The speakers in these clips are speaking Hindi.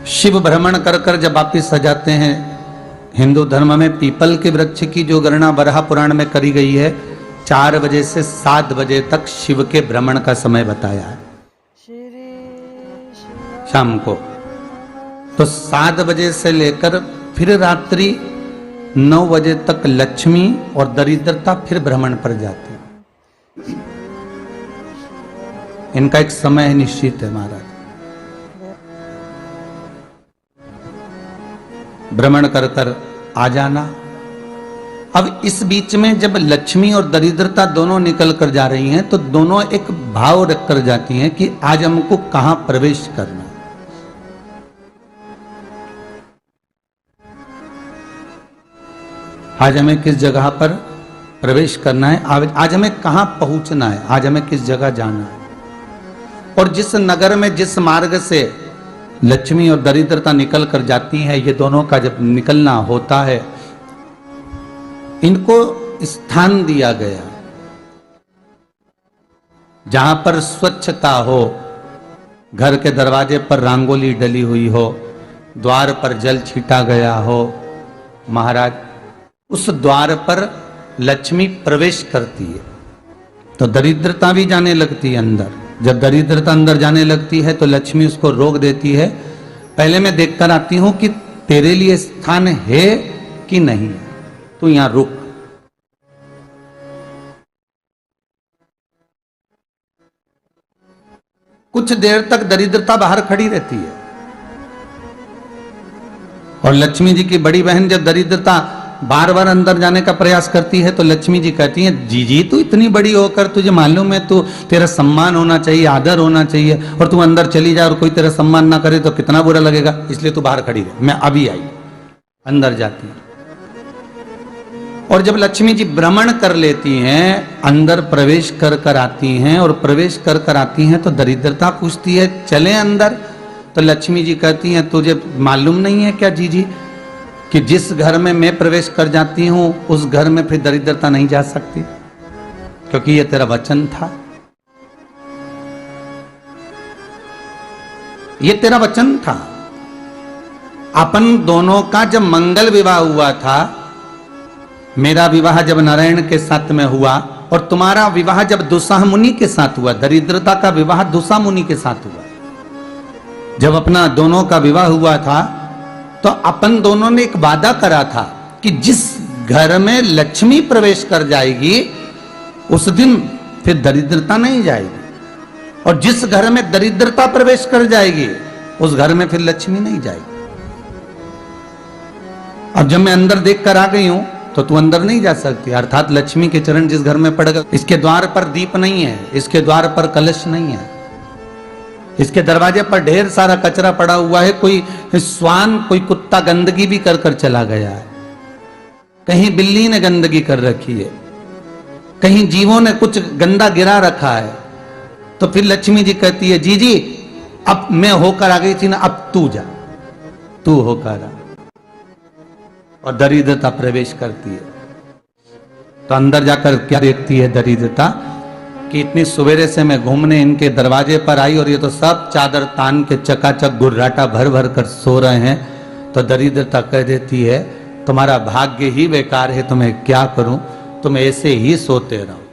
शिव भ्रमण कर कर जब वापिस आ जाते हैं, हिंदू धर्म में पीपल के वृक्ष की जो गणना वराह पुराण में करी गई है, 4 बजे से 7 बजे तक शिव के भ्रमण का समय बताया है शाम को। तो 7 बजे से लेकर फिर रात्रि 9 बजे तक लक्ष्मी और दरिद्रता फिर भ्रमण पर जाती है। इनका एक समय निश्चित है महाराज। भ्रमण कर कर आ जाना। अब इस बीच में जब लक्ष्मी और दरिद्रता दोनों निकल कर जा रही हैं, तो दोनों एक भाव रख कर जाती हैं कि आज हमको कहां प्रवेश करना है। आज हमें किस जगह पर प्रवेश करना है, आज हमें कहां पहुंचना है, आज हमें किस जगह जाना है। और जिस नगर में जिस मार्ग से लक्ष्मी और दरिद्रता निकल कर जाती है, ये दोनों का जब निकलना होता है, इनको स्थान दिया गया जहां पर स्वच्छता हो, घर के दरवाजे पर रंगोली डली हुई हो, द्वार पर जल छीटा गया हो। महाराज, उस द्वार पर लक्ष्मी प्रवेश करती है तो दरिद्रता भी जाने लगती है अंदर। जब दरिद्रता अंदर जाने लगती है तो लक्ष्मी उसको रोक देती है, पहले मैं देखकर आती हूं कि तेरे लिए स्थान है कि नहीं, तू यहां रुक। कुछ देर तक दरिद्रता बाहर खड़ी रहती है और लक्ष्मी जी की बड़ी बहन जब दरिद्रता बार बार अंदर जाने का प्रयास करती है तो लक्ष्मी जी कहती हैं, जीजी तू इतनी बड़ी होकर तुझे मालूम है तू तेरा सम्मान होना चाहिए, आदर होना चाहिए, और तू अंदर चली जा और कोई तेरा सम्मान ना करे तो कितना बुरा लगेगा, इसलिए तू बाहर खड़ी रहे, मैं अभी आई। अंदर जाती है और जब लक्ष्मी जी भ्रमण कर लेती हैं, अंदर प्रवेश कर कर आती हैं, और प्रवेश कर कर आती हैं तो दरिद्रता पूछती है चले अंदर। तो लक्ष्मी जी कहती हैं, तुझे मालूम नहीं है क्या जीजी कि जिस घर में मैं प्रवेश कर जाती हूं उस घर में फिर दरिद्रता नहीं जा सकती, क्योंकि ये तेरा वचन था, ये तेरा वचन था। अपन दोनों का जब मंगल विवाह हुआ था, मेरा विवाह जब नारायण के साथ में हुआ और तुम्हारा विवाह जब दुसाह मुनि के साथ हुआ, दरिद्रता का विवाह दुसा मुनि के साथ हुआ। जब अपना दोनों का विवाह हुआ था तो अपन दोनों ने एक वादा करा था कि जिस घर में लक्ष्मी प्रवेश कर जाएगी उस दिन फिर दरिद्रता नहीं जाएगी, और जिस घर में दरिद्रता प्रवेश कर जाएगी उस घर में फिर लक्ष्मी नहीं जाएगी। अब जब मैं अंदर देख कर आ गई हूं तो तू अंदर नहीं जा सकती, अर्थात लक्ष्मी के चरण जिस घर में पड़ गए, इसके द्वार पर दीप नहीं है, इसके द्वार पर कलश नहीं है, इसके दरवाजे पर ढेर सारा कचरा पड़ा हुआ है, कोई श्वान कोई कुत्ता गंदगी भी कर कर चला गया है, कहीं बिल्ली ने गंदगी कर रखी है, कहीं जीवों ने कुछ गंदा गिरा रखा है। तो फिर लक्ष्मी जी कहती है, जी जी अब मैं होकर आ गई थी ना, अब तू जा, तू होकर आ। और दरिद्रता प्रवेश करती है तो अंदर जाकर क्या देखती है दरिद्रता कि इतनी सवेरे से मैं घूमने इनके दरवाजे पर आई और ये तो सब चादर तान के चकाचक गुर्राटा भर भर कर सो रहे हैं। तो दरिद्रता कह देती है, तुम्हारा भाग्य ही बेकार है, तुम्हें क्या करूं, तुम ऐसे ही सोते रहो।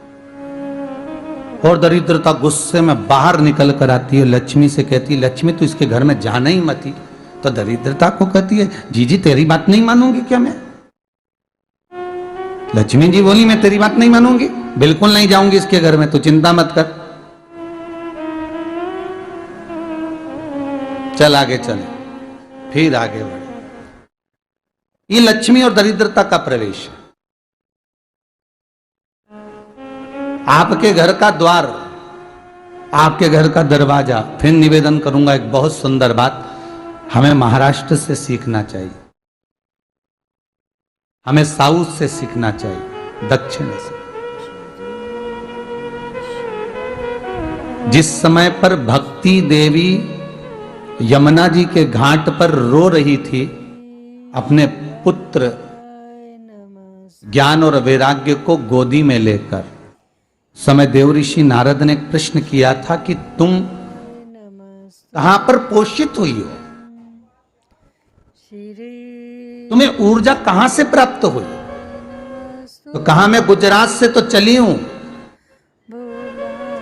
और दरिद्रता गुस्से में बाहर निकल कर आती है, लक्ष्मी से कहती है, लक्ष्मी तू इसके घर में जाना ही मत ही। तो दरिद्रता को कहती है, जीजी तेरी बात नहीं मानूंगी क्या मैं? लक्ष्मी जी बोली, मैं तेरी बात नहीं मानूंगी, बिल्कुल नहीं जाऊंगी इसके घर में, तू चिंता मत कर, चल आगे चले। फिर आगे बढ़े। ये लक्ष्मी और दरिद्रता का प्रवेश है। आपके घर का द्वार, आपके घर का दरवाजा। फिर निवेदन करूंगा एक बहुत सुंदर बात, हमें महाराष्ट्र से सीखना चाहिए, हमें साउथ से सीखना चाहिए, दक्षिण से। जिस समय पर भक्ति देवी यमुना जी के घाट पर रो रही थी अपने पुत्र ज्ञान और वैराग्य को गोदी में लेकर, समय देवऋषि नारद ने प्रश्न किया था कि तुम कहां पर पोषित हुई हो, तुम्हें ऊर्जा कहां से प्राप्त हुई? तो कहा मैं गुजरात से तो चली हूं,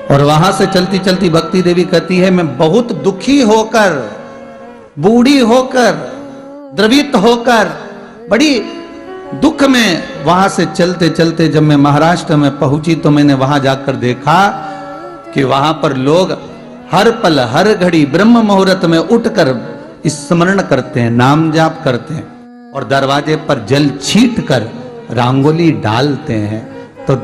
और वहां से चलती चलती भक्ति देवी कहती है मैं बहुत दुखी होकर, बूढ़ी होकर, द्रवित होकर, बड़ी दुख में वहां से चलते चलते जब मैं महाराष्ट्र में पहुंची तो मैंने वहां जाकर देखा कि वहां पर लोग हर पल हर घड़ी ब्रह्म मुहूर्त में उठकर स्मरण करते हैं, नाम जाप करते हैं, और दरवाजे पर जल छीट कर रंगोली डालते हैं। तो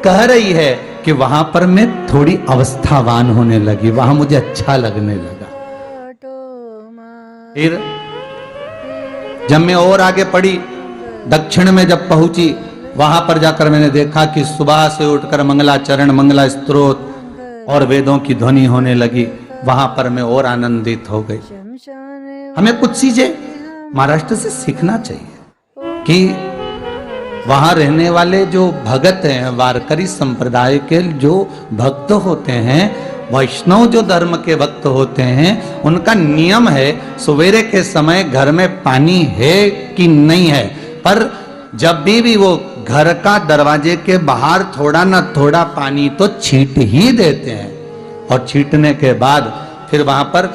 कह रही है कि वहां पर मैं थोड़ी अवस्थावान होने लगी, वहां मुझे अच्छा लगने लगा। फिर जब मैं और आगे पढ़ी, दक्षिण में जब पहुंची, वहां पर जाकर मैंने देखा कि सुबह से उठकर मंगलाचरण, मंगला स्तोत्र और वेदों की ध्वनि होने लगी। वहां पर मैं और आनंदित हो गई। हमें कुछ चीजें महाराष्ट्र से सीखना चाहिए कि वहां रहने वाले जो भगत हैं, वारकरी संप्रदाय के जो भक्त होते हैं, वैष्णव जो धर्म के भक्त होते हैं, उनका नियम है सवेरे के समय घर में पानी है कि नहीं है, पर जब भी वो घर का दरवाजे के बाहर थोड़ा ना थोड़ा पानी तो छींट ही देते हैं। और छींटने के बाद फिर वहां पर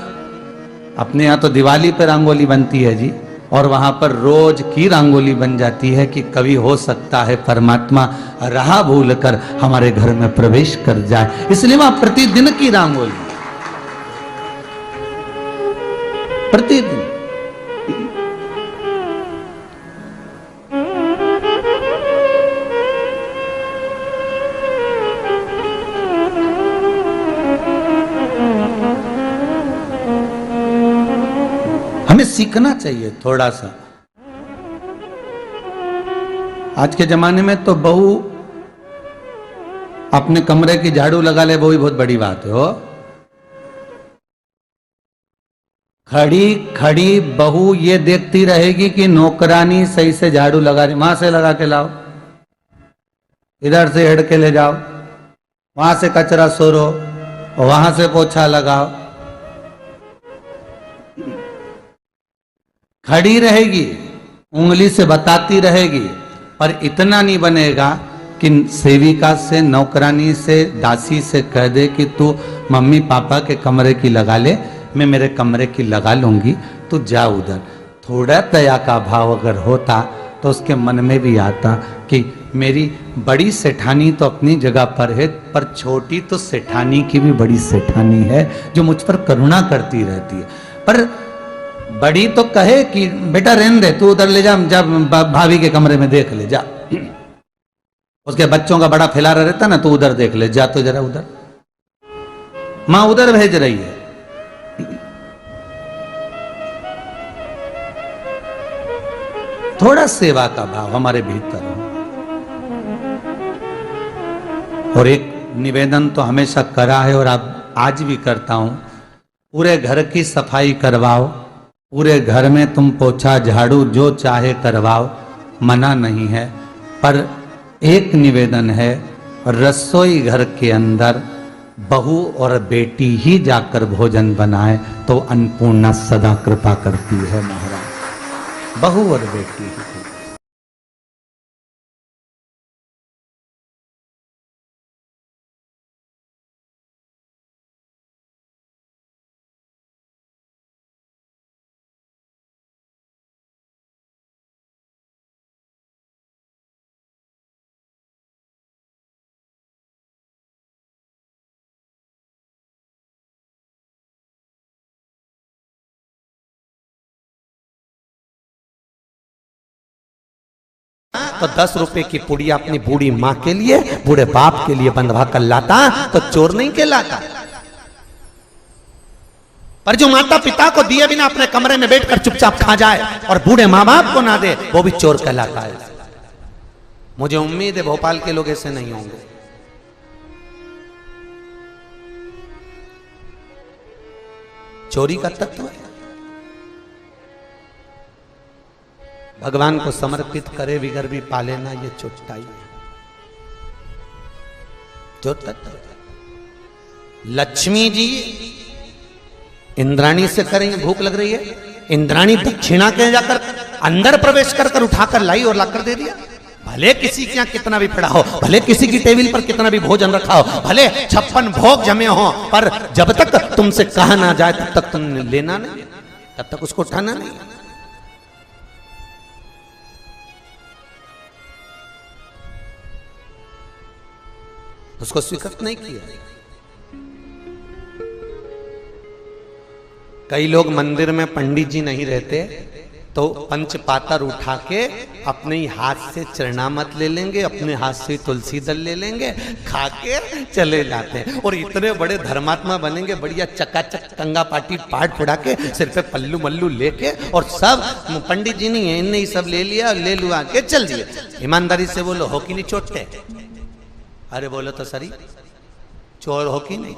अपने यहाँ तो दिवाली पे रंगोली बनती है जी, और वहां पर रोज की रंगोली बन जाती है कि कभी हो सकता है परमात्मा राह भूल कर हमारे घर में प्रवेश कर जाए, इसलिए वहां प्रतिदिन की रंगोली, प्रतिदिन। हमें सीखना चाहिए थोड़ा सा। आज के जमाने में तो बहू अपने कमरे की झाड़ू लगा ले, वो ही बहुत बड़ी बात है। हो खड़ी खड़ी बहू ये देखती रहेगी कि नौकरानी सही से झाड़ू लगा रही, वहां से लगा के लाओ, इधर से हेड के ले जाओ, वहां से कचरा सोरो, वहां से पोछा लगाओ। खड़ी रहेगी, उंगली से बताती रहेगी, पर इतना नहीं बनेगा कि सेविका से, नौकरानी से, दासी से कह दे कि तू मम्मी पापा के कमरे की लगा ले, मैं मेरे कमरे की लगा लूंगी, तू जा उधर। थोड़ा दया का भाव अगर होता तो उसके मन में भी आता कि मेरी बड़ी सेठानी तो अपनी जगह पर है, पर छोटी तो सेठानी की भी बड़ी सेठानी है जो मुझ पर करुणा करती रहती है। पर बड़ी तो कहे कि बेटा रहने दे, तू उधर ले जा, जब भाभी के कमरे में देख ले जा, उसके बच्चों का बड़ा फैलारा रहता ना, तू उधर देख ले जा, तो जरा उधर, मां उधर भेज रही है। थोड़ा सेवा का भाव हमारे भीतर हो। और एक निवेदन तो हमेशा करा है और अब आज भी करता हूं, पूरे घर की सफाई करवाओ, पूरे घर में तुम पोछा झाड़ू जो चाहे करवाओ, मना नहीं है, पर एक निवेदन है, रसोई घर के अंदर बहू और बेटी ही जाकर भोजन बनाए तो अन्नपूर्णा सदा कृपा करती है महाराज, बहू और बेटी ही। तो 10 रुपए की पुड़िया अपनी बूढ़ी माँ के लिए, बूढ़े बाप के लिए बंधवा कर लाता तो चोर नहीं कहलाता। पर जो माता पिता को दिए बिना अपने कमरे में बैठकर चुपचाप खा जाए और बूढ़े माँ बाप को ना दे, वो भी चोर कहलाता है। मुझे उम्मीद है भोपाल के लोग ऐसे नहीं होंगे। चोरी का तत्व है, भगवान को समर्पित करे बिगर भी पाले ना, ये चोटाई है, जो तत्व। लक्ष्मी जी इंद्राणी से करेंगे, भूख लग रही है, इंद्राणी दक्षिणा के जाकर अंदर प्रवेश कर उठाकर लाई और लाकर दे दिया। भले किसी के यहाँ कितना भी पड़ा हो, भले किसी की टेबल पर कितना भी भोजन रखा हो, भले 56 भोग जमे हो, पर जब तक तुमसे कहा ना जाए तब तक तुमने लेना नहीं, तब तक उसको उठाना नहीं। उसको स्वीकृत नहीं किया। कई लोग मंदिर में पंडित जी नहीं रहते तो पंचपातर उठा के अपने ही हाथ से चरणामत ले लेंगे, अपने हाथ से तुलसी दल ले लेंगे, खा के चले जाते हैं और इतने बड़े धर्मात्मा बनेंगे, बढ़िया चकाचक टंगा पाटी पाट फुड़ा के सिर पे पल्लू मल्लू लेके, और सब पंडित जी नहीं है, इनने ही सब ले लिया, ले लुआ के चल दिए। ईमानदारी से बोलो, हो कि नहीं चोटते? अरे बोलो तो सही, चोर हो कि नहीं?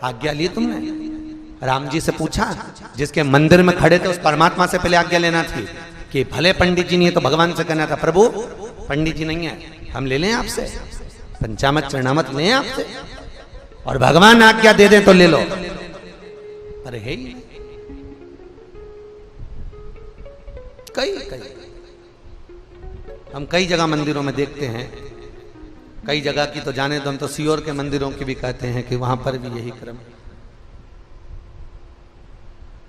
आज्ञा ली तुमने? राम जी से पूछा, जिसके मंदिर में खड़े थे उस परमात्मा से पहले आज्ञा लेना थी कि भले पंडित जी नहीं है तो भगवान से कहना था, प्रभु पंडित जी नहीं है, हम ले लें आपसे, पंचामत चरणामत लें आपसे, और भगवान आज्ञा दे दे तो ले लो। अरे है कई हम कई जगह मंदिरों में देखते हैं, कई जगह की तो जाने तो हम तो सीहोर के मंदिरों की भी कहते हैं कि वहां पर भी यही क्रम।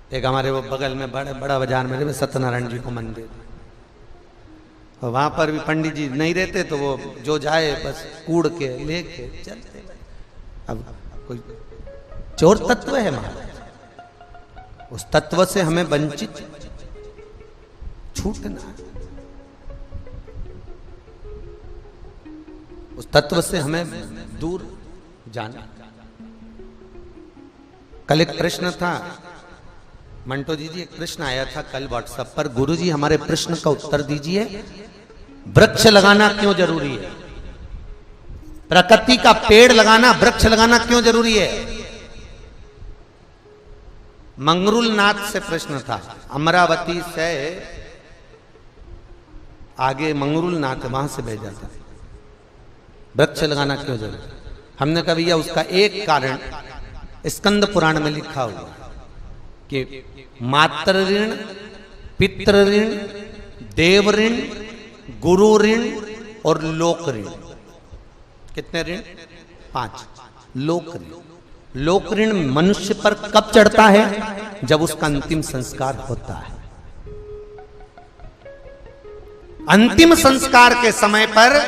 एक हमारे वो बगल में बड़ा बाजार में सत्यनारायण जी को मंदिर, और वहां पर भी पंडित जी नहीं रहते तो वो जो जाए बस कूड़ के लेके चलते। अब कोई चोर तत्व है महाराज, उस तत्व से हमें वंचित छूटना, उस तत्व से हमें दूर जाना। कल एक प्रश्न था, मंटो जी एक प्रश्न आया था कल व्हाट्सएप पर, गुरुजी हमारे प्रश्न का उत्तर दीजिए, वृक्ष लगाना क्यों जरूरी है? प्रकृति का पेड़ लगाना, वृक्ष लगाना क्यों जरूरी है? मंगरूल नाथ से प्रश्न था, अमरावती से आगे मंगरूल नाथ, वहां से भेजा था, वृक्ष लगाना क्यों जरूरी? हमने कहा भैया उसका एक कारण स्कंद पुराण में लिखा हुआ कि मातृ ऋण, पितृ ऋण, देव ऋण, गुरु ऋण और लोक ऋण। कितने ऋण? 5। लोक ऋण, लोक ऋण मनुष्य पर कब चढ़ता है? जब उसका अंतिम संस्कार होता है। अंतिम संस्कार के समय पर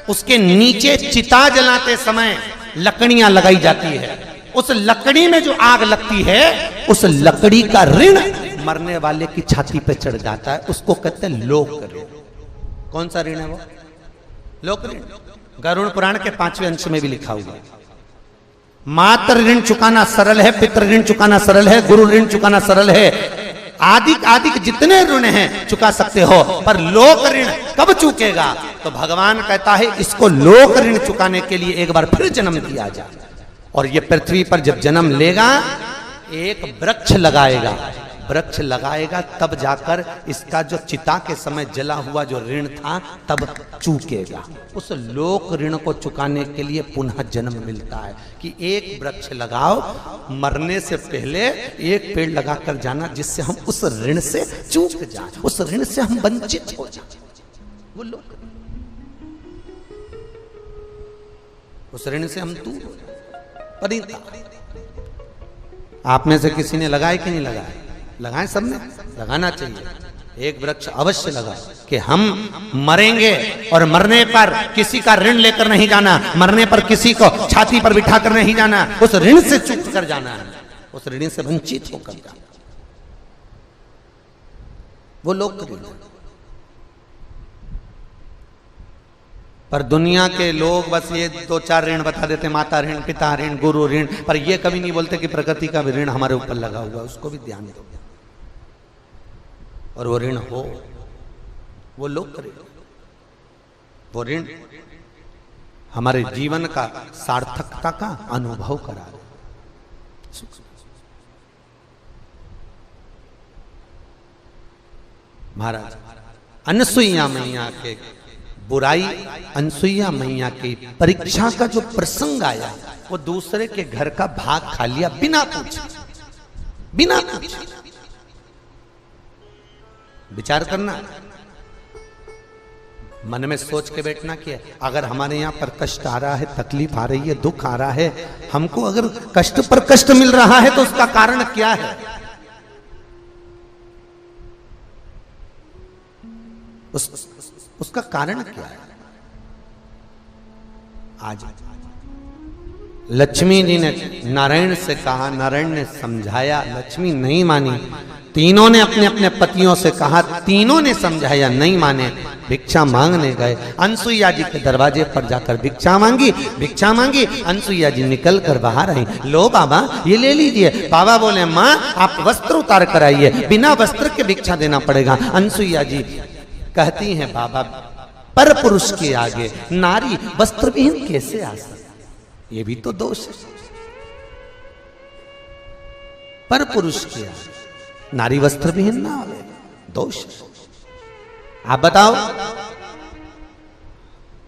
उसके नीचे चिता जलाते समय लकड़ियां लगाई जाती है, उस लकड़ी में जो आग लगती है, उस लकड़ी का ऋण मरने वाले की छाती पे चढ़ जाता है, उसको कहते हैं लोक ऋण। कौन सा ऋण है वो? लोक ऋण। गरुड़ पुराण के 5वें अंश में भी लिखा हुआ है, मातृ ऋण चुकाना सरल है, पितृ ऋण चुकाना सरल है, गुरु ऋण चुकाना सरल है, आदि जितने ऋण हैं चुका सकते हो, पर लोक ऋण कब चुकेगा? तो भगवान कहता है इसको लोक ऋण चुकाने के लिए एक बार फिर जन्म दिया जाए, और ये पृथ्वी पर जब जन्म लेगा एक वृक्ष लगाएगा, वृक्ष लगाएगा तब जाकर इसका जो चिता के समय जला हुआ जो ऋण था तब चूकेगा। उस लोक ऋण को चुकाने के लिए पुनः जन्म मिलता है कि एक वृक्ष लगाओ, मरने से पहले एक पेड़ लगाकर जाना, जिससे हम उस ऋण से चूक जाएं, उस ऋण से हम वंचित हो जाएं। वो लोक, उस ऋण से हम दूर हो जाए। परिता आप में से किसी ने लगाए कि नहीं लगाए? लगाए, सबने लगाना चाहिए। एक वृक्ष अवश्य लगा कि हम मरेंगे और मरने पर किसी का ऋण लेकर नहीं जाना, मरने पर किसी को छाती पर बिठा कर नहीं जाना, उस ऋण से चूक कर जाना है, उस ऋण से वंचित होकर जाना। वो लोग पर दुनिया के लोग बस ये 2-4 ऋण बता देते, माता ऋण, पिता ऋण, गुरु ऋण, पर ये कभी नहीं बोलते कि प्रकृति का भी ऋण हमारे ऊपर लगा हुआ, उसको भी ध्यान दो। और वो ऋण हो, वो लोक ऋण, वो ऋण हमारे जीवन का सार्थकता का अनुभव करा रहे। महाराज अनसुईया मैया के बुराई, अनसुईया मैया की परीक्षा का जो प्रसंग आया, वो दूसरे के घर का भाग खा लिया बिना पूछे, बिना पूछे। विचार करना, मन में सोच के बैठना कि अगर हमारे यहाँ पर कष्ट आ रहा है, तकलीफ आ रही है, दुख आ रहा है, हमको अगर कष्ट पर कष्ट मिल रहा है तो उसका कारण क्या है? उसका कारण क्या है? आज लक्ष्मी जी ने नारायण से कहा, नारायण ने समझाया, लक्ष्मी नहीं मानी। तीनों ने अपने अपने पतियों से कहा, तीनों ने समझाया, नहीं माने। भिक्षा मांगने गए, अनसुईया जी के दरवाजे पर जाकर भिक्षा मांगी, भिक्षा मांगी। अनसुईया जी निकल कर बाहर आई, लो बाबा ये ले लीजिए। बाबा बोले, माँ आप वस्त्र उतार कर आइए, बिना वस्त्र के भिक्षा देना पड़ेगा। अनसुईया जी कहती हैं, बाबा पर पुरुष के आगे नारी वस्त्रविहीन कैसे आ सकती? ये भी तो दोष है। पर पुरुष के आगे नारी वस्त्रविहीन ना हो, दोष। आप बताओ,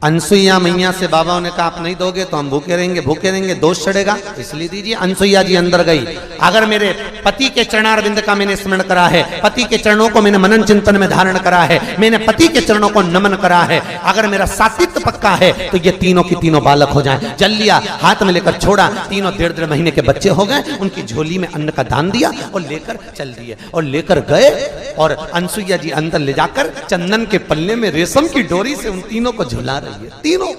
अनसुईया मैया से बाबा ने कहा, आप नहीं दोगे तो हम भूखे रहेंगे, भूखे रहेंगे, दोष चढ़ेगा, इसलिए दीजिए। अनसुईया जी अंदर गई, अगर मेरे पति के चरणारविंद का मैंने स्मरण करा है, पति के चरणों को मैंने मनन चिंतन में धारण करा है, मैंने पति के चरणों को नमन करा है, अगर मेरा सात्वित्व पक्का है तो ये तीनों की तीनों बालक हो जाएं। जल लिया, हाथ में लेकर छोड़ा, तीनों 1.5 महीने के बच्चे हो गए। उनकी झोली में अन्न का दान दिया और लेकर चल दिए, और लेकर गए। और अनसुईया जी अंदर ले जाकर चंदन के पल्ले में रेशम की डोरी से उन तीनों को झुला रही है, तीनों।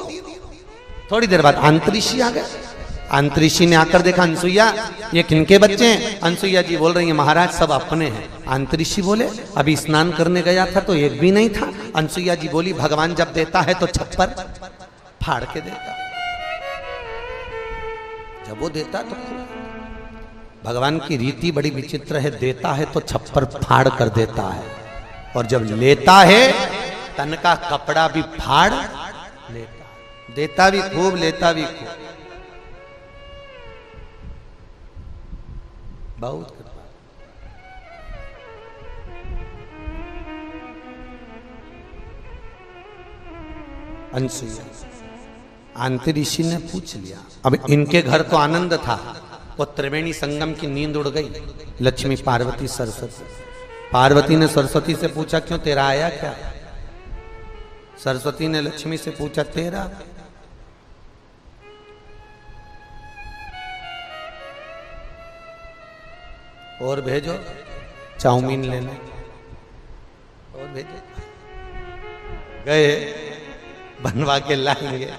थोड़ी देर बाद अंतरिक्षी आ गए। अंतरिक्षी ने आकर देखा, अनसुईया ये किनके बच्चे हैं? अनसुईया जी बोल रही है, महाराज सब अपने हैं। अंतरिक्षी बोले, अभी स्नान करने गया था तो एक भी नहीं था। अनसुईया जी बोली, भगवान जब देता है तो छप्पर फाड़ के देता, जब वो देता तो भगवान की रीति बड़ी विचित्र है, देता है तो छप्पर फाड़ कर देता है, और जब लेता है तन का कपड़ा भी फाड़ लेता, देता भी खूब, लेता भी खूब। बहुत कृपा। अनसुईया, अंतरिक्षी ने पूछ लिया। अब इनके घर तो आनंद था, वो त्रिवेणी संगम की नींद उड़ गई। लक्ष्मी, पार्वती, सरस्वती। पार्वती ने सरस्वती से पूछा, क्यों तेरा आया क्या? सरस्वती ने लक्ष्मी से पूछा, तेरा? और भेजो, चाउमीन लेने, और भेजो। गए, बनवा के लाएंगे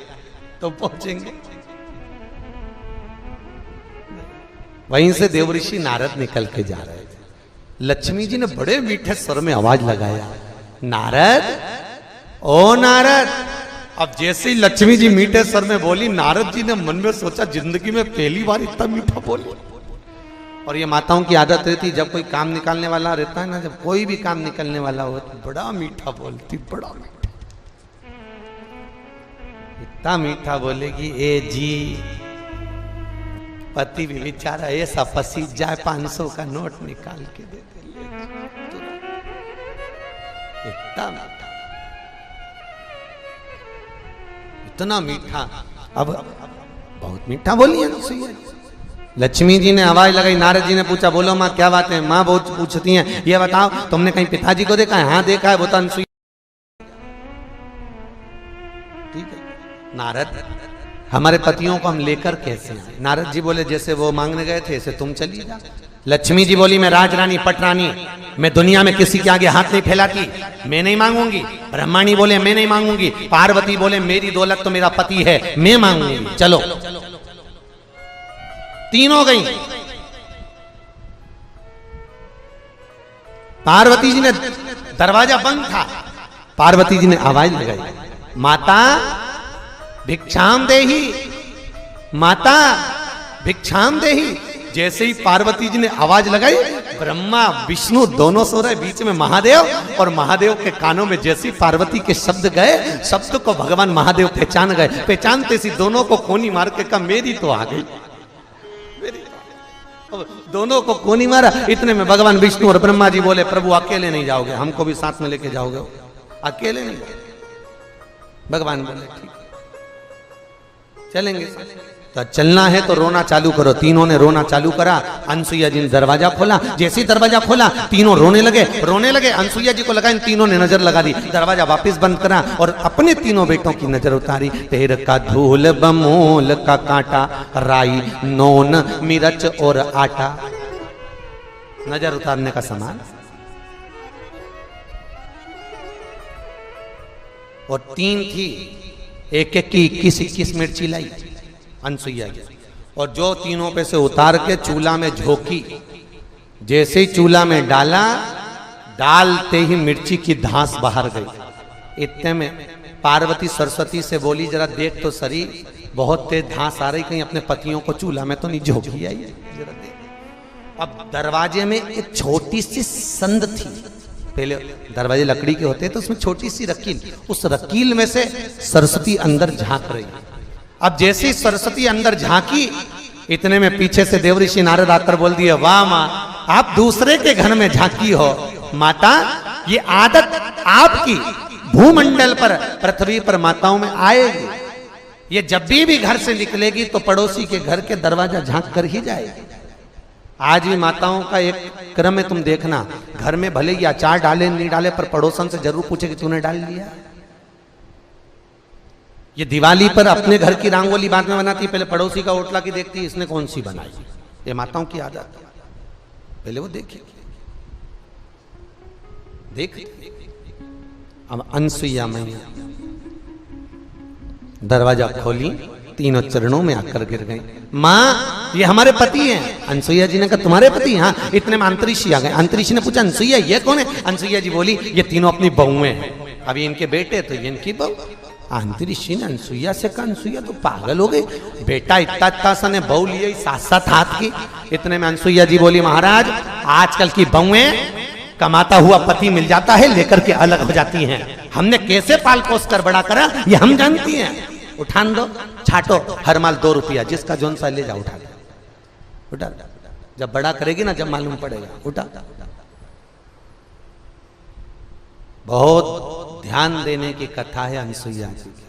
तो पहुंचेंगे। वहीं से देवऋषि नारद निकल के जा रहे थे। लक्ष्मी जी ने बड़े मीठे स्वर में आवाज लगाया, नारद, ओ नारद। अब जैसे ही लक्ष्मी जी मीठे स्वर में बोली, नारद जी ने मन में सोचा, जिंदगी में पहली बार इतना मीठा बोली। और ये माताओं की आदत रहती, जब कोई काम निकालने वाला रहता है ना, जब कोई भी काम निकलने वाला हो तो बड़ा मीठा बोलती, बड़ा मीठा, इतना मीठा बोलेगी, ए जी। पति भी बेचारा ऐसा पसीज जाए, 500 का नोट निकाल के दे दे, इतना मीठा, इतना मीठा। अब बहुत मीठा बोली अनसुईया। लक्ष्मी जी ने आवाज लगाई, नारद जी ने पूछा, बोलो माँ क्या बात है? माँ बहुत पूछती हैं, ये बताओ तुमने कहीं पिताजी को देखा है? हाँ देखा है, वो तो अनसुईया। ठीक है नारद, हमारे पतियों को हम लेकर कैसे आए? नारद जी बोले, जैसे वो मांगने गए थे ऐसे तुम चली जा। लक्ष्मी जी बोली, मैं राजरानी पटरानी, मैं दुनिया में किसी के आगे हाथ नहीं फैलाती, मैं नहीं मांगूंगी। ब्रह्माणी बोले, मैं नहीं मांगूंगी। पार्वती बोले, मेरी दौलत तो मेरा पति है, मैं मांगूंगी। चलो, तीनों गई। पार्वती जी ने, दरवाजा बंद था, पार्वती जी ने आवाज लगाई, माता भिक्षाम देही, माता भिक्षाम देही। जैसे ही पार्वती जी ने आवाज लगाई, ब्रह्मा विष्णु दोनों सो रहे, बीच में महादेव, और महादेव के कानों में जैसे ही पार्वती के शब्द गए, शब्द को भगवान महादेव पहचान गए। पहचानते सी दोनों को कोनी मार के कहा, मेरी तो आ गई, दोनों को कोनी मारा। इतने में भगवान विष्णु और ब्रह्मा जी बोले, प्रभु अकेले नहीं जाओगे, हमको भी साथ में लेके जाओगे? अकेले नहीं। भगवान बोले, ठीक चलेंगे। तो चलना है तो रोना चालू करो। तीनों ने रोना चालू करा। अनसुईया जी ने दरवाजा खोला। जैसे ही दरवाजा खोला तीनों रोने लगे। अनसुईया जी को लगा इन तीनों ने नजर लगा दी। दरवाजा वापस बंद करा और अपने तीनों बेटों की नजर उतारी। पैर का धूल बमोल का कांटा, राई नोन मिर्च और आटा। नजर उतारने का सामान। और तीन थी, एक एक की 21 मिर्ची लाई अनसुईया जी। और जो तीनों पे से उतार के चूल्हा में झोंकी। जैसे ही चूल्हा में डाला, डालते ही मिर्ची की धांस बाहर गई। इतने में पार्वती सरस्वती से बोली, जरा देख तो सरी, बहुत तेज धांस आ रही, कहीं अपने पतियों को चूल्हा में तो नहीं झोंकी आई है, जरा देख। अब दरवाजे में एक छोटी सी संद थी। पहले दरवाजे लकड़ी के होते हैं तो उसमें छोटी सी रकील, उस रकील में से सरस्वती अंदर झांक रही। अब जैसे ही सरस्वती अंदर झांकी, इतने में पीछे से देवऋषि नारद आकर बोल दिए, वाह माँ, आप दूसरे के घर में झांकी हो। माता, ये आदत आपकी भूमंडल पर, पृथ्वी पर माताओं में आएगी। ये जब भी घर से निकलेगी तो पड़ोसी के घर के दरवाजा झांक कर ही जाएगी। आज भी माताओं का एक क्रम है, तुम देखना, घर में भले ही अचार डाले नहीं डाले, पर पड़ोसन से जरूर पूछे कि तूने डाल लिया। ये दिवाली पर अपने घर की रंगोली बाद में बनाती, पहले पड़ोसी का ओटला की देखती, इसने कौन सी बनाई। ये माताओं की आदत है, पहले वो देखिए। देख, अब अनसुईया मैया दरवाजा खोली, तीनों चरणों में आकर गिर गई। माँ, ये हमारे पति हैं। अनसुईया जी ने कहा, तुम्हारे पति? हाँ। इतने में अंतरिक्षी आ गए। अंतरिक्षी ने पूछा, अनसुईया ये कौन है? अनसुईया जी बोली, ये तीनों अपनी बहुएं हैं। अभी इनके बेटे तो ये इनकी बहू। अंतरिक्षी ने अनसुईया से कहा, अनसुईया तो पागल हो गई, बेटा इतना सा ने बहू लिए 7-7 हाथ की। इतने में अनसुईया जी बोली, महाराज, आजकल की बहुएं कमाता हुआ पति मिल जाता है, लेकर के अलग हो जाती हैं। हमने कैसे पाल पोस कर बड़ा करा ये हम जानती हैं। उठान दो, छाटो, हर माल 2 रुपया, जिसका जोन सा ले जाओ, उठा उठा। जब बड़ा करेगी ना, जब मालूम पड़ेगा, उठा। बहुत ध्यान देने की कथा है अनसुईया जी की।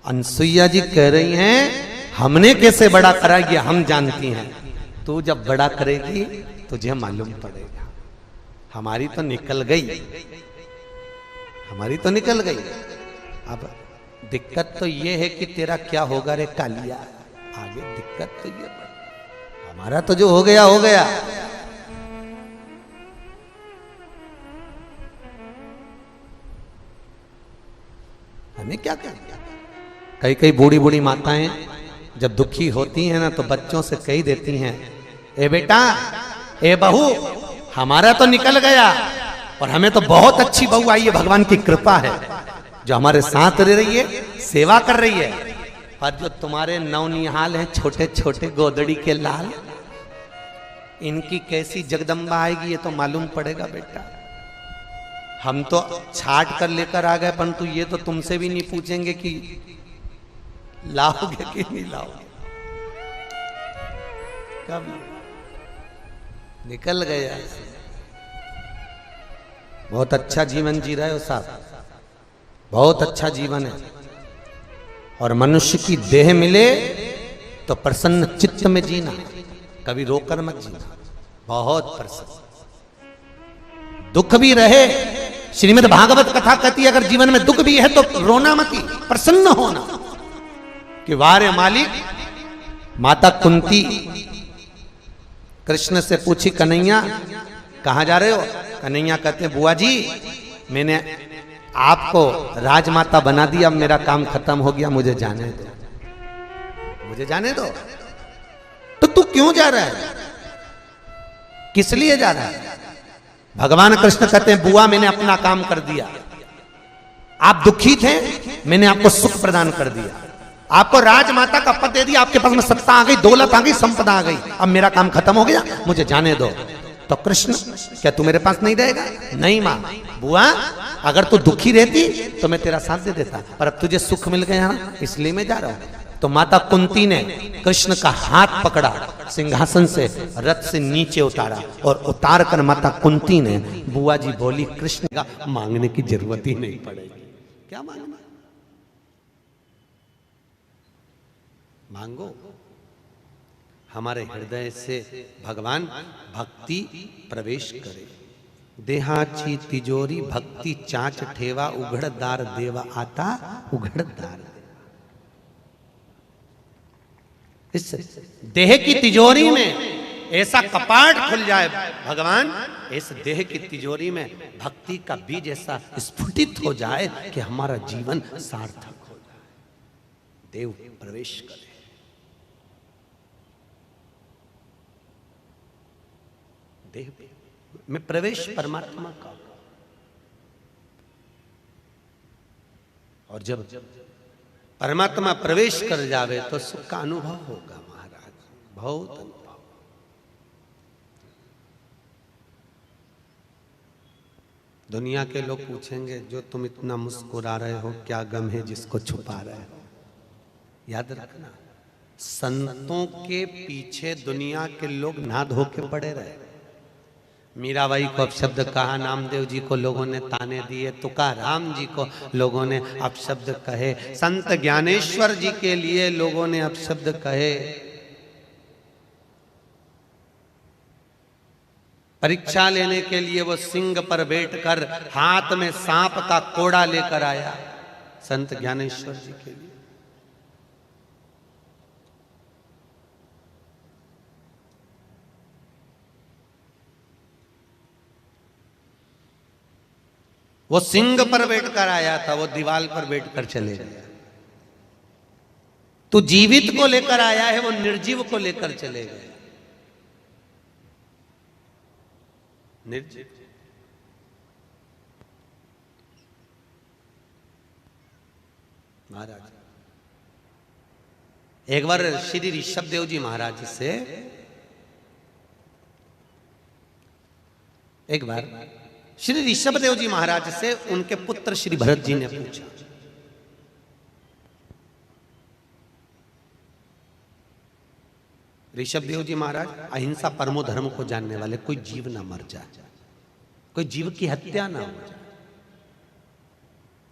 अनसुईया जी कह रही हैं, हमने कैसे बड़ा करा ये हम जानती हैं, तू जब बड़ा करेगी तुझे मालूम पड़ेगा। हमारी तो निकल गई, हमारी तो निकल गई। अब दिक्कत तो ये है कि तेरा क्या होगा रे कालिया, आगे दिक्कत तो ये, हमारा तो जो हो गया हो गया। हमें क्या करना। कई बूढ़ी बूढ़ी माताएं जब दुखी होती हैं ना, तो बच्चों से कही देती हैं, ए बेटा, ए बहू, हमारा तो निकल गया और हमें तो बहुत अच्छी बहू आई है, भगवान की कृपा है, जो हमारे साथ रह रही है, सेवा कर रही है। और जो तुम्हारे नवनिहाल हैं, छोटे छोटे गोदड़ी के लाल, इनकी कैसी जगदम्बा आएगी ये तो मालूम पड़ेगा बेटा। हम तो छाट कर लेकर आ गए, परंतु ये तो तुमसे भी नहीं पूछेंगे कि लाओगे कि नहीं लाओगे। कब निकल गया। बहुत अच्छा जीवन जी रहे हो साहब, बहुत अच्छा जीवन है। और मनुष्य की देह मिले तो प्रसन्न चित्त में जीना, कभी रोकर मत जीना, बहुत प्रसन्न। दुख भी रहे, श्रीमद् भागवत कथा कहती है, अगर जीवन में दुख भी है तो रोना मत, प्रसन्न होना कि वारे मालिक। माता कुंती कृष्ण से पूछी, कन्हैया कहां जा रहे हो? कन्हैया कहते हैं, बुआ जी, मैंने आपको राजमाता बना दिया, अब मेरा काम खत्म हो गया, मुझे जाने दो, मुझे जाने दो। तो तू क्यों जा रहा है, किस लिए जा रहा है? भगवान कृष्ण कहते हैं, बुआ मैंने अपना काम कर दिया, आप दुखी थे, मैंने आपको सुख प्रदान कर दिया, आपको राजमाता का पद दे दिया, आपके पास में सत्ता आ गई, दौलत आ गई, संपदा आ गई, अब मेरा काम खत्म हो गया, मुझे जाने दो। तो कृष्ण, क्या तू मेरे पास नहीं रहेगा? नहीं मां, बुआ, अगर तू दुखी रहती तो मैं तेरा साथ दे देता, पर अब तुझे सुख मिल गया ना, इसलिए मैं जा रहा हूं। तो माता कुंती ने कृष्ण का हाथ पकड़ा, सिंहासन से रथ से नीचे उतारा, और उतार कर माता कुंती ने, बुआ जी बोली, कृष्ण का मांगने की जरूरत ही नहीं पड़ेगी। क्या मांगना? मांगो, हमारे हृदय से भगवान भक्ति प्रवेश करे। देहाची तिजोरी भक्ति चाच ठेवा, उघड़दार देवा आता उघड़दार। इस देह की तिजोरी में ऐसा कपाट खुल जाए भगवान, इस देह की तिजोरी में भक्ति का बीज ऐसा स्फुटित हो जाए कि हमारा जीवन सार्थक हो जाए, देव प्रवेश करे। देह में प्रवेश परमात्मा का, और जब परमात्मा प्रवेश कर जावे तो सुख का अनुभव होगा महाराज, बहुत अनुभव। दुनिया के लोग पूछेंगे जो तुम इतना मुस्कुरा रहे हो क्या गम है जिसको छुपा रहे हो। याद रखना, संतों के पीछे दुनिया के लोग ना धोखे पड़े रहे। मीराबाई को अपशब्द कहा, नामदेव जी को लोगों ने ताने दिए, तुकाराम जी को लोगों ने अपशब्द कहे, संत ज्ञानेश्वर जी के लिए लोगों ने अपशब्द कहे। परीक्षा लेने के लिए वो सिंह पर बैठकर हाथ में सांप का कोड़ा लेकर आया, संत ज्ञानेश्वर जी के लिए। वो सिंह पर बैठकर आया था, वो दीवाल पर बैठकर चले गया। तो जीवित को लेकर आया है, वो निर्जीव को लेकर चले गए। निर्जीव महाराज, एक बार श्री ऋषभ देव जी महाराज से श्री ऋषभ देव जी महाराज से उनके पुत्र श्री भरत जी ने पूछा, ऋषभ देव जी महाराज अहिंसा परमो धर्म को जानने वाले, कोई जीव ना मर जाए, कोई जीव की हत्या ना हो जाए।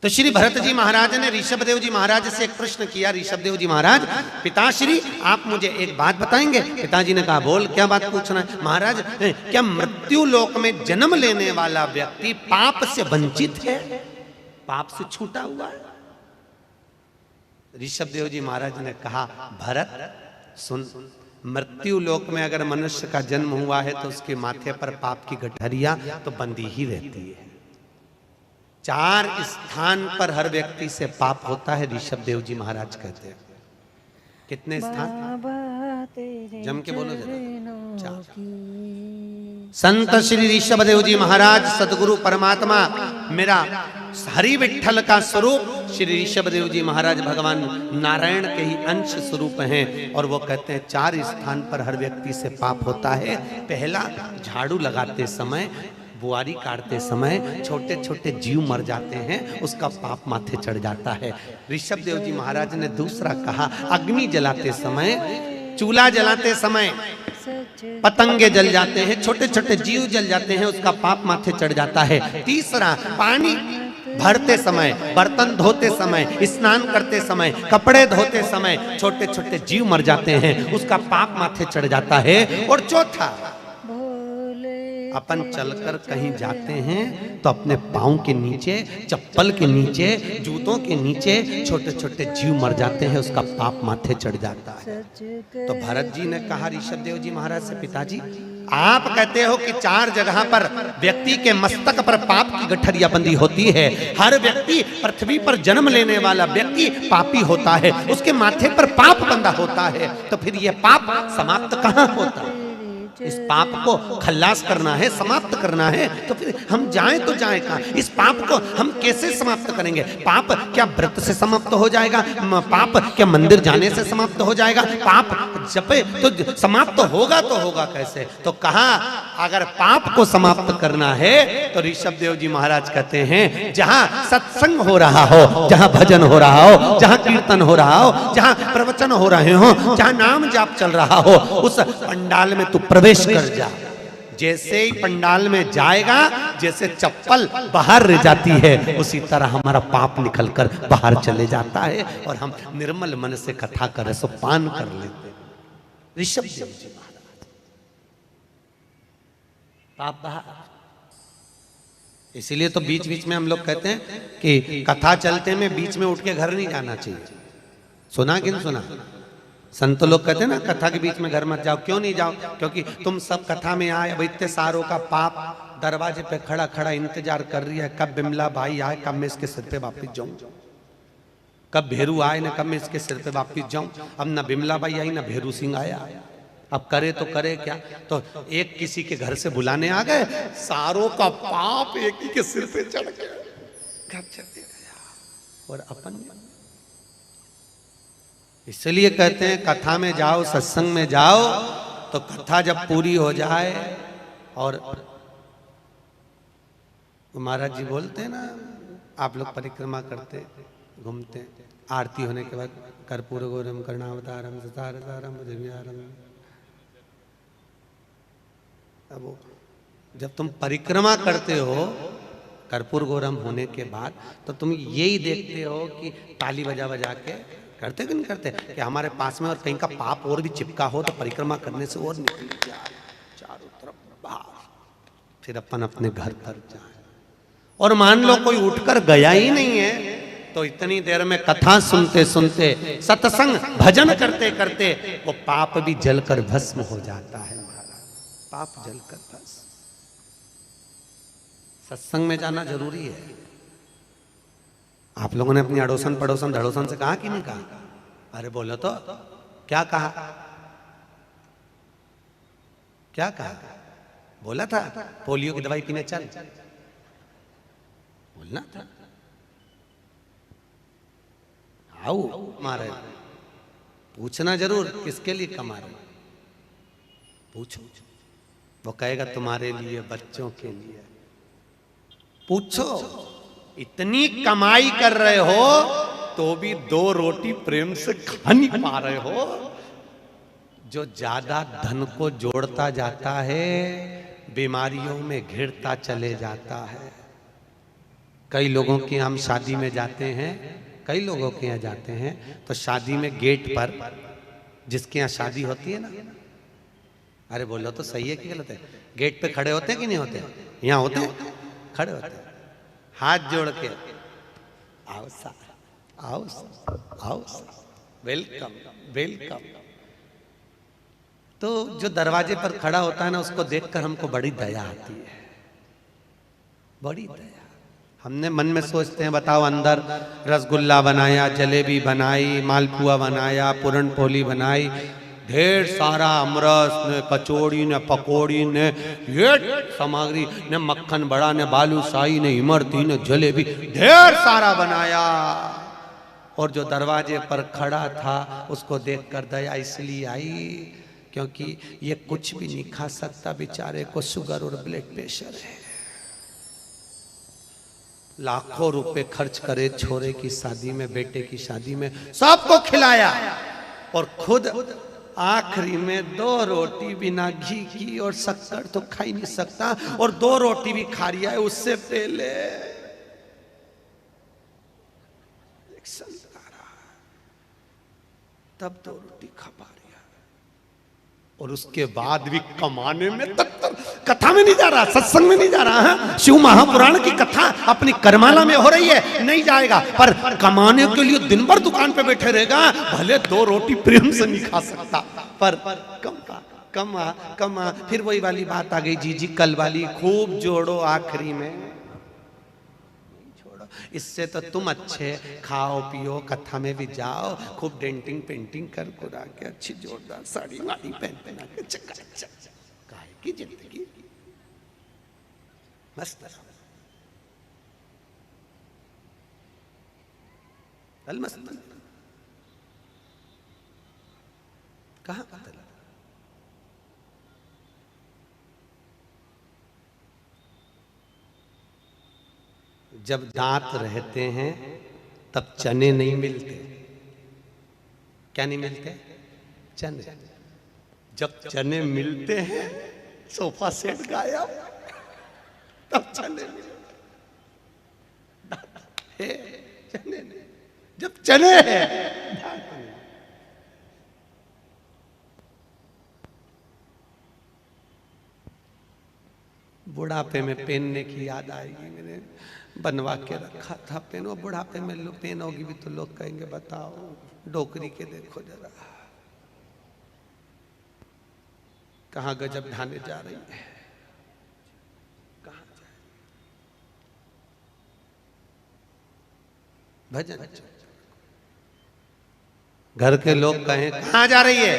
तो श्री भरत जी महाराज ने ऋषभ देव जी महाराज से एक प्रश्न किया, ऋषभ देव जी महाराज, पिताश्री आप मुझे एक बात बताएंगे? पिताजी ने कहा बोल, क्या बात पूछना है? महाराज क्या मृत्यु लोक में जन्म लेने वाला व्यक्ति पाप से वंचित है, पाप से छूटा हुआ है? ऋषभ देव जी महाराज ने कहा, भरत सुन, मृत्यु लोक में अगर मनुष्य का जन्म हुआ है तो उसके माथे पर पाप की गठरिया तो बंधी ही रहती है। 4 स्थान पर हर व्यक्ति से पाप होता है, ऋषभ देव जी महाराज कहते हैं। कितने स्थान? जम के बोलो जरा। 4। संत श्री ऋषभ देव जी महाराज सदगुरु परमात्मा मेरा हरि विठ्ठल का स्वरूप श्री ऋषभ देव जी महाराज भगवान नारायण के ही अंश स्वरूप हैं, और वो कहते हैं 4 स्थान पर हर व्यक्ति से पाप होता है। पहला, झाड़ू लगाते समय, बुआरी काटते समय छोटे छोटे जीव मर जाते हैं, उसका पाप माथे चढ़ जाता है। ऋषभ देव जी महाराज ने दूसरा कहा, अग्नि जलाते समय, चूल्हा जलाते समय पतंगे जल जाते हैं, छोटे छोटे जीव जल जाते हैं, उसका पाप माथे चढ़ जाता है। तीसरा, पानी भरते समय, बर्तन धोते समय, स्नान करते समय, कपड़े धोते समय छोटे छोटे जीव मर जाते हैं, उसका पाप माथे चढ़ जाता है। और चौथा, अपन चलकर कहीं जाते हैं तो अपने पाँव के नीचे, चप्पल के नीचे, जूतों के नीचे छोटे छोटे जीव मर जाते हैं, उसका पाप माथे चढ़ जाता है। तो भरत जी ने कहा ऋषभ देव जी महाराज से, पिताजी आप कहते हो कि 4 जगह पर व्यक्ति के मस्तक पर पाप की गठरिया बंधी होती है, हर व्यक्ति पृथ्वी पर जन्म लेने वाला व्यक्ति पापी होता है, उसके माथे पर पाप बंधा होता है, तो फिर यह पाप समाप्त कहाँ होता है? इस पाप को खल्लास करना है, समाप्त करना है, तो फिर हम जाएं तो जाएं कहाँ? इस पाप को हम कैसे समाप्त करेंगे? पाप क्या व्रत से समाप्त हो जाएगा? पाप क्या मंदिर जाने से समाप्त हो जाएगा? पाप जपे तो समाप्त होगा तो होगा कैसे? तो कहा अगर पाप को समाप्त करना है तो ऋषभ देव जी महाराज कहते हैं, जहां सत्संग हो रहा हो, जहां भजन हो रहा हो, जहां कीर्तन हो रहा हो, जहां प्रवचन हो रहे हो, जहां नाम जाप चल रहा हो, उस पंडाल में तू प्रवेश कर जा। जैसे ही पंडाल में जाएगा, जैसे चप्पल बाहर रह जाती है, उसी तरह हमारा पाप निकलकर बाहर चले जाता है और हम निर्मल मन से कथा कर सो पान कर लेते। ऋषभ देव जी महाराज पाप बाहर। इसीलिए तो बीच बीच में हम लोग कहते हैं कि कथा चलते में बीच में उठ के घर नहीं जाना चाहिए। सुना कि नहीं सुना? संत लोग कहते हैं ना कथा के बीच में घर मत जाओ। क्यों नहीं जाओ? क्योंकि तुम सब कथा में आए, अब इतने सारों का पाप दरवाजे पे खड़ा खड़ा इंतजार कर रही है, कब बिमला भाई आए, कब मैं इसके सिर पे वापिस जाऊं, कब भेरू आए ना, कब मैं इसके सिर पे वापिस जाऊं। अब ना बिमला भाई आई ना भेरू सिंह आया, अब करे तो करे क्या? तो एक किसी के घर से बुलाने आ गए, सारों का पाप एक ही के सिर पे चढ़ गया, घर चले गया और अपन। इसलिए कहते हैं कथा में जाओ, सत्संग में जाओ, तो कथा जब पूरी हो जाए और महाराज जी बोलते हैं ना, आप लोग परिक्रमा करते घूमते, आरती होने के बाद कर्पूर गौरम कर्णावतारम सतारतारम दिव्यारम। अब जब तुम परिक्रमा करते हो कर्पूर गौरम होने के बाद, तो तुम यही देखते हो कि ताली बजा बजा के करते कि नहीं करते कि हमारे पास में और कहीं का पाप और भी चिपका हो तो परिक्रमा करने से और निकल जाए चारों तरफ बाहर, फिर अपन अपने घर पर जाए। और मान लो कोई उठकर गया ही नहीं है, तो इतनी देर में कथा सुनते सुनते, सत्संग भजन करते करते वो पाप भी जलकर भस्म हो जाता है महाराज, पाप जलकर भस्म। सत्संग में जाना जरूरी है। आप लोगों ने अपनी अड़ोसन पड़ोसन धड़ोसन से कहा कि नहीं कहा? अरे बोलो तो, क्या कहा? क्या कहा? बोला था पोलियो की दवाई पीने चल, बोलना था। आओ मारे, पूछना जरूर किसके लिए कमा रहे, पूछो। वो कहेगा तुम्हारे लिए, बच्चों के लिए। पूछो, इतनी कमाई कर रहे हो तो भी 2 रोटी प्रेम से खा नहीं पा रहे हो। जो ज्यादा धन को जोड़ता जाता है, बीमारियों में घिरता चले जाता है। कई लोगों के हम शादी में जाते हैं, कई लोगों के यहाँ जाते हैं, तो शादी में गेट पर, जिसके यहाँ शादी होती है ना, अरे बोलो तो सही है कि गलत है? गेट पे खड़े होते हैं कि नहीं होते? यहाँ होते हैं, खड़े होते हैं, हाथ जोड़ के, आओ सा, आओ सा, आओ सा, वेलकम वेलकम। तो जो दरवाजे पर खड़ा होता है ना, उसको देखकर हमको बड़ी दया आती है, बड़ी दया। हमने मन में सोचते हैं, बताओ अंदर रसगुल्ला बनाया, जलेबी बनाई, मालपुआ बनाया, पूरन पोली बनाई, ढेर सारा अमरस ने, कचौड़ी ने, पकौड़ी ने, ये सामग्री ने, मक्खन बड़ा ने, बालूशाही ने, इमरती ने, जलेबी, ढेर सारा बनाया। और जो दरवाजे पर खड़ा था उसको देखकर दया इसलिए आई क्योंकि ये कुछ भी नहीं खा सकता, बेचारे को शुगर और ब्लड प्रेशर है। लाखों रुपए खर्च करे छोरे की शादी में, बेटे की शादी में, सबको खिलाया और खुद आखिरी में 2 रोटी बिना घी की और शक्कर तो खा ही नहीं सकता, और 2 रोटी भी खा लिया है। उससे पहले एक संत आ रहा, तब 2 रोटी खा पा रहा, और उसके बाद भी कमाने में तक कथा में नहीं जा रहा, सत्संग में नहीं जा रहा है। शिव महापुराण की कथा अपनी करमाला में हो रही है, नहीं जाएगा, पर कमाने के लिए दिन भर दुकान पे बैठे रहेगा। भले 2 रोटी प्रेम से नहीं खा सकता, पर कमा कमा। फिर वही वाली बात आ गई, जी कल वाली, खूब जोड़ो, आखिरी में छोड़ो। इससे तो तुम अच्छे खाओ पियो, कथा में भी जाओ, खूब डेंटिंग पेंटिंग कर कुरा के, अच्छी जोरदार साड़ी वाड़ी पहन के, चकाचक काहे की जिंदगी मस्त। मस्त कहां पता? जब दांत रहते हैं तब चने नहीं मिलते। क्या नहीं मिलते? चने। जब चने मिलते हैं सोफा सेट गायब, तब चने मिले। चने नहीं, जब चने हैं बुढ़ापे में पहनने की याद आएगी। मैंने बनवा के रखा था, पहनो। बुढ़ापे में लो पहनोगी भी तो लोग कहेंगे बताओ डोकरी के देखो जरा कहां गजब ढाने जा रही है, कहां जाए। भजन घर के लोग कहें कहां जा रही है,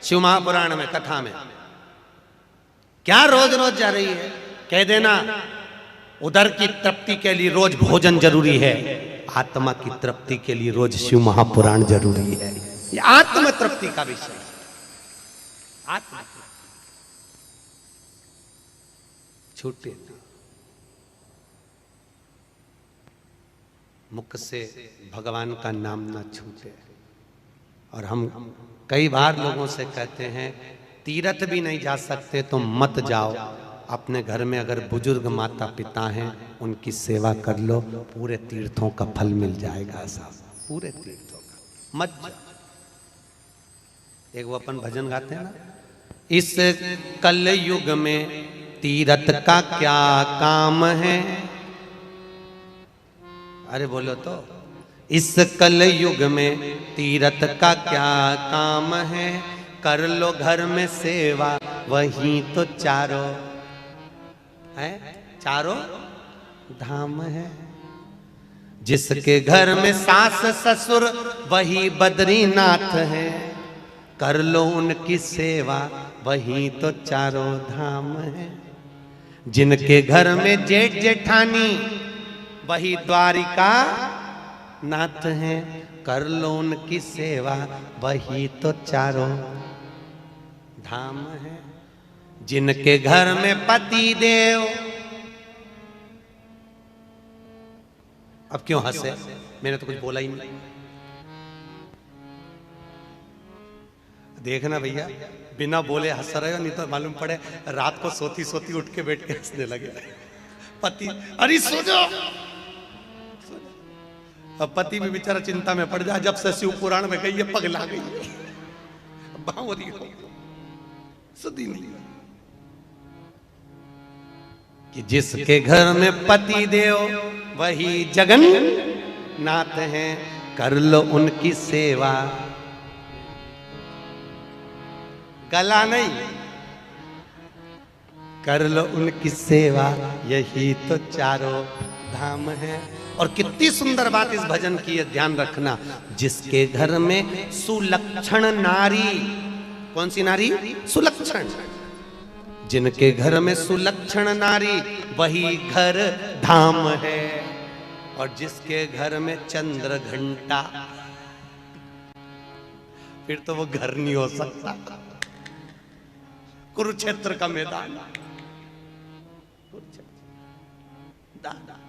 शिव महापुराण में कथा में क्या रोज रोज जा रही है, कह देना उधर की तृप्ति के लिए रोज भोजन जरूरी है, आत्मा की तृप्ति के लिए रोज शिव महापुराण जरूरी है। ये आत्म तृप्ति का विषय, आत्मा छूटे मुख से भगवान का नाम ना छूटे। और हम कई बार लोगों से कहते हैं तीर्थ भी नहीं जा सकते तो मत जाओ, अपने घर में अगर बुजुर्ग माता पिता हैं उनकी सेवा कर लो, पूरे तीर्थों का फल मिल जाएगा साहब, पूरे तीर्थों का। मत जाओ। एक वो अपन भजन गाते हैं ना, इस कल युग में तीर्थ का क्या काम है, अरे बोलो तो, इस कल युग में तीर्थ का क्या काम है, कर लो घर में सेवा वही तो चारों है, चारों धाम है। जिसके घर में सास ससुर वही बद्रीनाथ है, कर लो उनकी सेवा वही तो चारों धाम है। जिनके घर में जेठ जेठानी वही द्वारिका नाथ है, कर लो उनकी सेवा वही तो चारों धाम है। जिनके घर में पति देव, अब क्यों हंसे, मैंने तो कुछ बोला ही नहीं। देखना भैया बिना बोले हंस रहे हो, नहीं तो मालूम पड़े रात को सोती सोती उठ के बैठ के हंसने लगे पति, अरे सो जाओ। अब पति भी बेचारा चिंता में पड़ जाए, जब से शिव पुराण में गई है पगला गई बावरी हो सुधी नहीं। कि जिसके घर में पति देव वही जगन नाथ है, कर लो उनकी सेवा। गला नहीं, कर लो उनकी सेवा यही तो चारों धाम है। और कितनी सुंदर बात इस भजन की है, ध्यान रखना। जिसके घर में सुलक्षण नारी, कौन सी नारी, सुलक्षण, जिनके घर में सुलक्षण नारी वही घर धाम है। और जिसके घर में चंद्र घंटा, फिर तो वो घर नहीं हो सकता। कुरुक्षेत्र का मैदान, दादा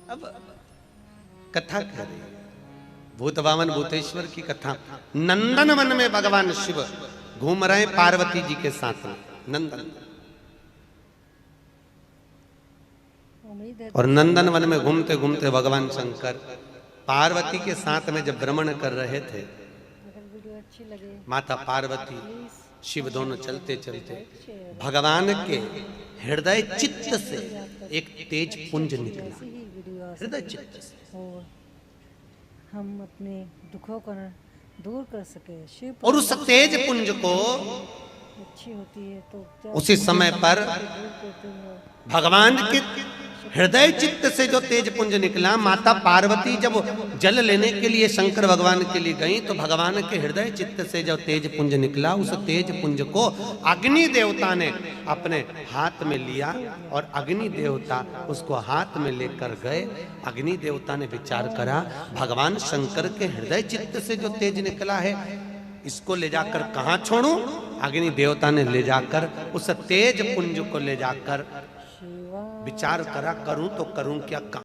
अब कथा कर रही है भूत वामन भूतेश्वर की कथा। नंदन वन में भगवान शिव घूम रहे पार्वती जी के साथ में, नंदन। और नंदन वन में घूमते घूमते भगवान शंकर पार्वती के साथ में जब भ्रमण कर रहे थे, माता पार्वती शिव दोनों चलते चलते भगवान के हृदय चित्त से एक तेज पुंज निकला, हृदय चित्त से। और हम अपने दुखों को दूर कर सके, शिव और उस तेज पुंज को अच्छी होती है तो उसी समय पर भगवान के हृदय चित्त से जो तेज पुंज निकला, माता पार्वती जब जल लेने के लिए शंकर भगवान के लिए गई तो भगवान के हृदय चित्त से जो तेज पुंज निकला, उस तेज पुंज को अग्नि देवता ने अपने हाथ में लिया। और अग्नि देवता उसको हाथ में लेकर गए। अग्नि देवता ने विचार करा, भगवान शंकर के हृदय चित्त से जो तेज निकला है, इसको ले जाकर कहाँ छोड़ूं। अग्नि देवता ने ले जाकर उस तेज पुंज को ले जाकर विचार करा, करूं तो करूं क्या।